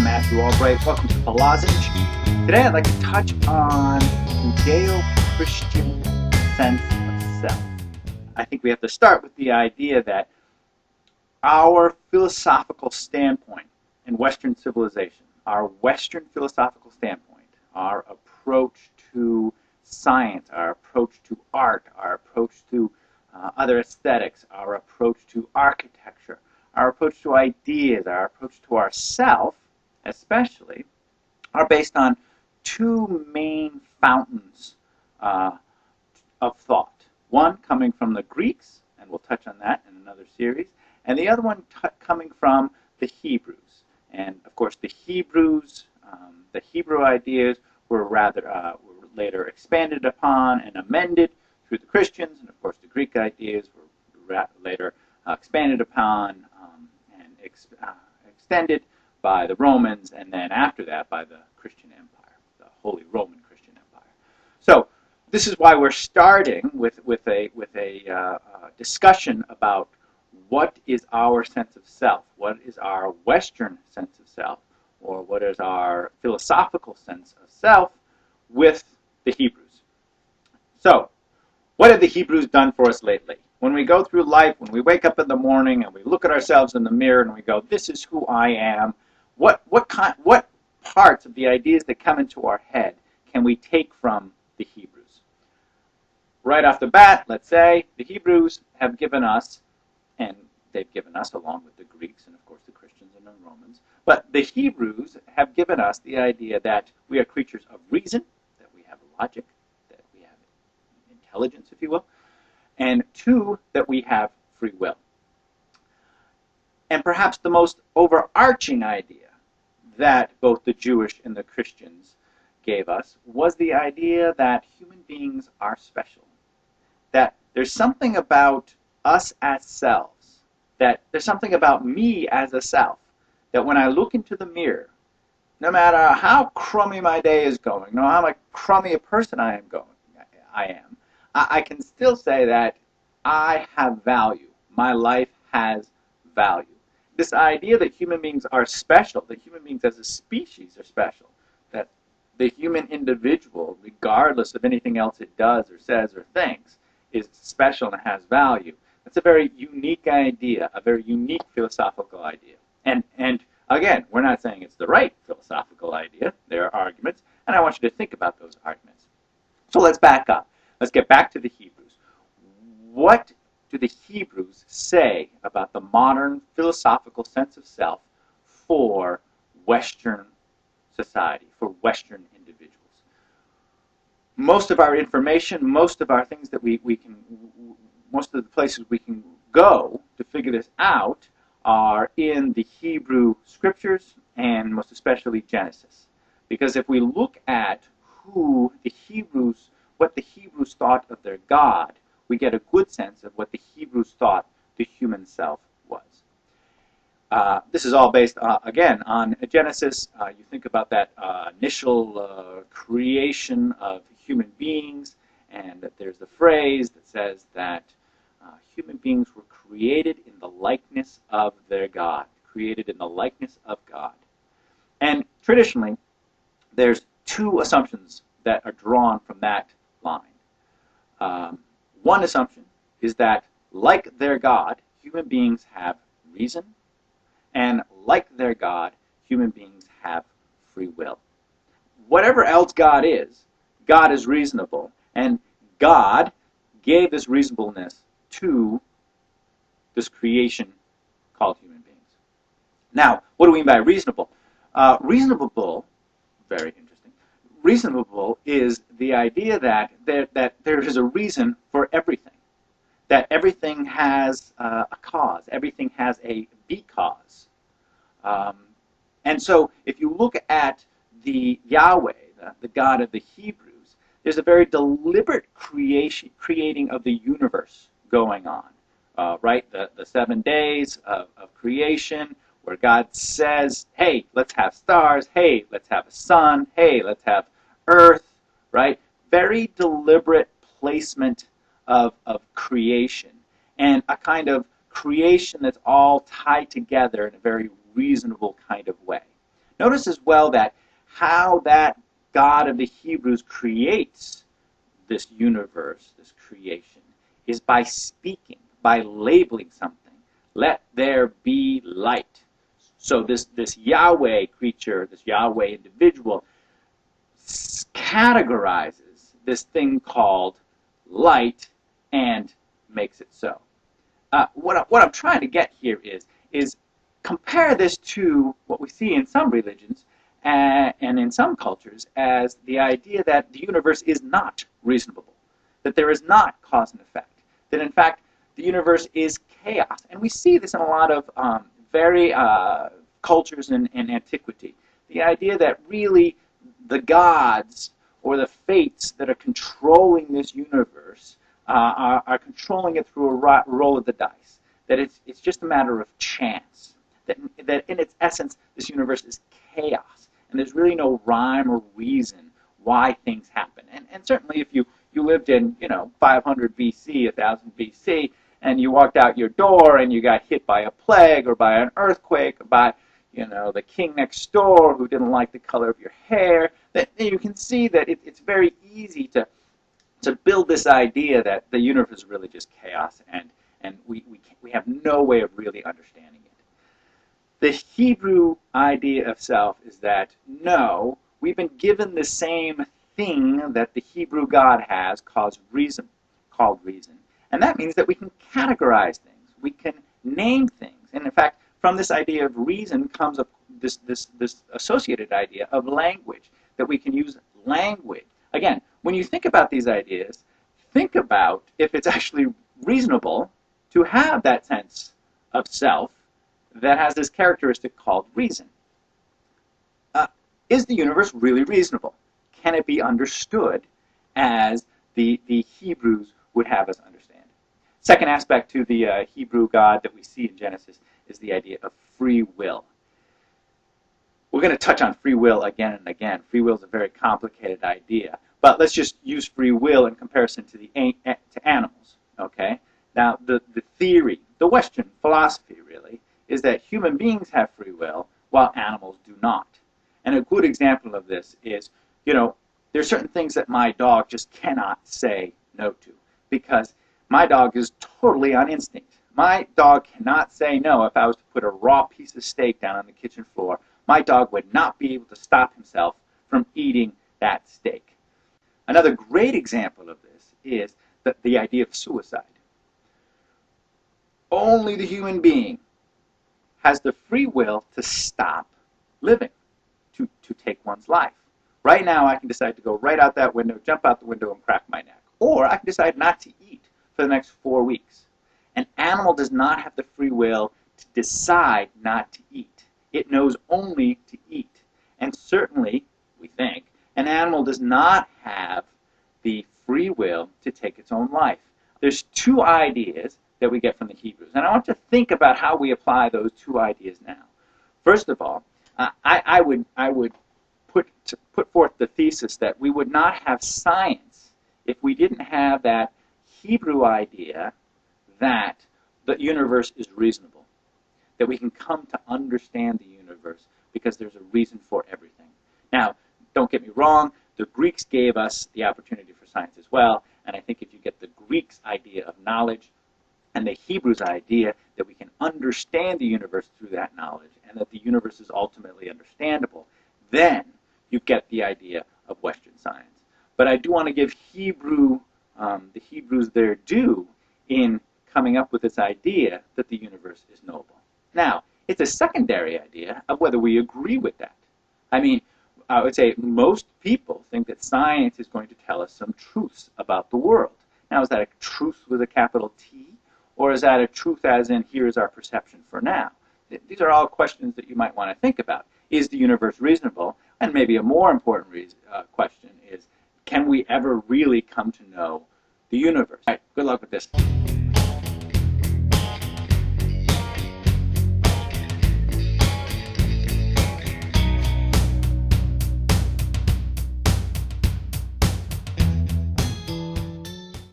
I'm Matthew Albright. Welcome to Philozenge. Today I'd like to touch on Judeo-Christian sense of self. I think we have to start with the idea that our philosophical standpoint in Western civilization, our Western philosophical standpoint, our approach to science, our approach to art, our approach to other aesthetics, our approach to architecture, our approach to ideas, our approach to ourself, especially, are based on two main fountains of thought. One coming from the Greeks, and we'll touch on that in another series, and the other one coming from the Hebrews. And of course, the Hebrews, the Hebrew ideas were later expanded upon and amended through the Christians, and of course, the Greek ideas were later expanded upon and extended by the Romans, and then after that by the Christian Empire, the Holy Roman Christian Empire. So this is why we're starting with a discussion about what is our sense of self, what is our Western sense of self, or what is our philosophical sense of self with the Hebrews. So, what have the Hebrews done for us lately? When we go through life, when we wake up in the morning and we look at ourselves in the mirror and we go, this is who I am, what parts of the ideas that come into our head can we take from the Hebrews? Right off the bat, let's say, the Hebrews have given us, and they've given us along with the Greeks and of course the Christians and the Romans, but the Hebrews have given us the idea that we are creatures of reason, that we have logic, that we have intelligence, if you will, and two, that we have free will. And perhaps the most overarching idea that both the Jewish and the Christians gave us was the idea that human beings are special, that there's something about us as selves, that there's something about me as a self, that when I look into the mirror, no matter how crummy my day is going, no matter how crummy a person I am, I can still say that I have value. My life has value. This idea that human beings are special, that human beings as a species are special, that the human individual, regardless of anything else it does or says or thinks, is special and has value. That's a very unique idea, a very unique philosophical idea. And again, we're not saying it's the right philosophical idea. There are arguments, and I want you to think about those arguments. So let's back up. Let's get back to the Hebrews. What do the Hebrews say about the modern philosophical sense of self for Western society, for Western individuals? Most of our information, most of our things that most of the places we can go to figure this out are in the Hebrew scriptures, and most especially Genesis. Because if we look at what the Hebrews thought of their God, we get a good sense of what the Hebrews thought the human self was. This is all based, again, on Genesis. You think about that initial creation of human beings, and that there's the phrase that says that human beings were created in the likeness of their God, created in the likeness of God. And traditionally, there's two assumptions that are drawn from that line. One assumption is that, like their God, human beings have reason, and like their God, human beings have free will. Whatever else God is reasonable, and God gave this reasonableness to this creation called human beings. Now, what do we mean by reasonable? Reasonable, very interesting. Reasonable is the idea that there is a reason for everything, that everything has a cause, everything has a because. And so if you look at the Yahweh, the God of the Hebrews, there's a very deliberate creating of the universe going on, right? The 7 days of creation, where God says, hey, let's have stars, hey, let's have a sun, hey, let's have earth, right? Very deliberate placement of creation, and a kind of creation that's all tied together in a very reasonable kind of way. Notice as well that how that God of the Hebrews creates this universe, this creation, is by speaking, by labeling something. Let there be light. So this Yahweh creature, this Yahweh individual, categorizes this thing called light and makes it so. What I'm trying to get here is compare this to what we see in some religions and in some cultures as the idea that the universe is not reasonable, that there is not cause and effect, that in fact the universe is chaos. And we see this in a lot of very cultures in antiquity. The idea that really the gods or the fates that are controlling this universe are controlling it through a roll of the dice. That it's just a matter of chance. That in its essence, this universe is chaos, and there's really no rhyme or reason why things happen. And certainly, if you lived in 500 BC, 1000 BC, and you walked out your door and you got hit by a plague or by an earthquake or by the king next door who didn't like the color of your hair, that you can see that it's very easy to build this idea that the universe is really just chaos, and we have no way of really understanding it. The Hebrew idea of self is that, no, we've been given the same thing that the Hebrew God has called reason. And that means that we can categorize things. We can name things. And in fact, from this idea of reason comes this associated idea of language, that we can use language. Again, when you think about these ideas, think about if it's actually reasonable to have that sense of self that has this characteristic called reason. Is the universe really reasonable? Can it be understood as the Hebrews would have us understand? Second aspect to the Hebrew God that we see in Genesis is the idea of free will. We're going to touch on free will again and again. Free will is a very complicated idea, but let's just use free will in comparison to to animals. Okay. Now the theory, the Western philosophy really, is that human beings have free will while animals do not. And a good example of this is, there's certain things that my dog just cannot say no to, because my dog is totally on instinct. My dog cannot say no. If I was to put a raw piece of steak down on the kitchen floor, my dog would not be able to stop himself from eating that steak. Another great example of this is the idea of suicide. Only the human being has the free will to stop living, to take one's life. Right now, I can decide to go right out that window, jump out the window, and crack my neck. Or I can decide not to eat for the next 4 weeks. An animal does not have the free will to decide not to eat. It knows only to eat. And certainly, we think, an animal does not have the free will to take its own life. There's two ideas that we get from the Hebrews, and I want to think about how we apply those two ideas now. First of all, I would put forth the thesis that we would not have science if we didn't have that Hebrew idea that the universe is reasonable, that we can come to understand the universe because there's a reason for everything. Now, don't get me wrong, the Greeks gave us the opportunity for science as well, and I think if you get the Greeks' idea of knowledge and the Hebrews' idea that we can understand the universe through that knowledge and that the universe is ultimately understandable, then you get the idea of Western science. But I do want to give the Hebrews their due in coming up with this idea that the universe is knowable. Now, it's a secondary idea of whether we agree with that. I mean, I would say most people think that science is going to tell us some truths about the world. Now, is that a truth with a capital T? Or is that a truth as in, here's our perception for now? These are all questions that you might want to think about. Is the universe reasonable? And maybe a more important question is, can we ever really come to know the universe? All right, good luck with this.